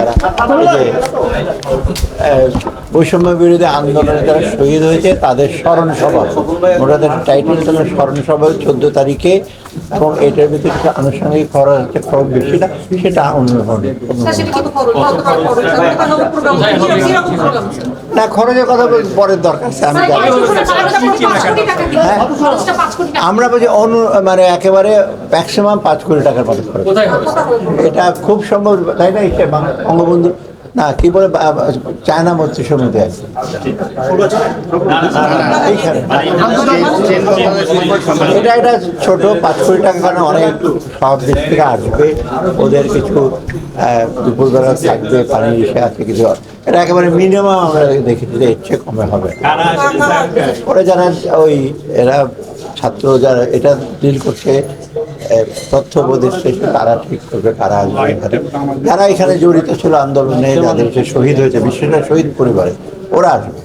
যারা বৈষম্য বিরোধী আন্দোলনে যারা শহীদ হয়েছে তাদের স্মরণ সভা, ওনাদের টাইটেল ছিল স্মরণ সভা 14 তারিখে, এবং এটার ভিতরে কিছু আনুষঙ্গিক খরচ হচ্ছে, খরচ বেশি না, সেটা না খরচের কথা পরের দরকার আছে। আমি আমরা বলছি মানে একেবারে ম্যাক্সিমাম 5 কোটি টাকার মতো খরচ, এটা খুব সম্ভব, তাই না? বঙ্গবন্ধু না কি বলে চায়না মৈত্রী সমিতি আছে এইখানে, এটা ছোট 5 কোটি টাকা, কারণে অনেক সব দেশ থেকে আসবে, ওদের কিছু দুপুরবেলা থাকবে, পানি এসে আছে কিছু, এটা একেবারে মিনিমাম আমরা দেখেছি যে ইচ্ছে কমে হবে। পরে যারা ওই এরা ছাত্র যারা এটা ডিল করছে, তথ্য উপদেষ্টা, তারা ঠিক করবে কারা আসবে, যারা এখানে জড়িত ছিল আন্দোলনে, যাদের শহীদ হয়েছে, বিশেষ করে শহীদ পরিবারে, ওরা আসবে।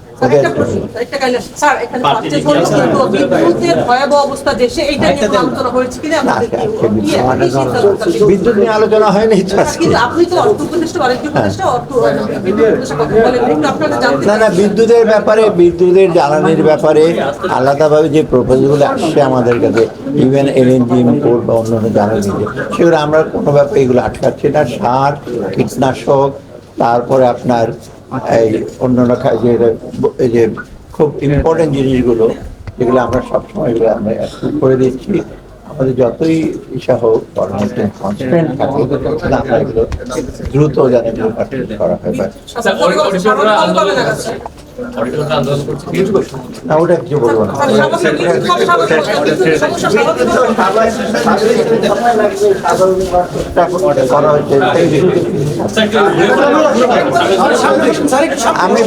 বিদ্যুৎ নিয়ে আলোচনা হয়নি, না না, বিদ্যুতের ব্যাপারে, বিদ্যুতের জ্বালানির ব্যাপারে আলাদাভাবে যে প্রপোজালগুলো আসছে আমাদের কাছে, ইভেন এলএনজি ইম্পোর্ট বা অন্যান্য জ্বালানি, সেগুলো আমরা কোনো ব্যাপারে এগুলো আটকাচ্ছি না। সার, কীটনাশক, তারপরে আপনার এই অন্যান্য এই যে খুব ইম্পর্টেন্ট জিনিসগুলো, যেগুলো আমরা সবসময় এগুলো আমরা করে দিচ্ছি। আমাদের যতই ইচ্ছা হোক কনস্ট্যান্ট থাকে, আমরা এগুলো দ্রুত যাতে করা হয়। না, ওটা কিছু বলবো না। করা হয়েছে আমি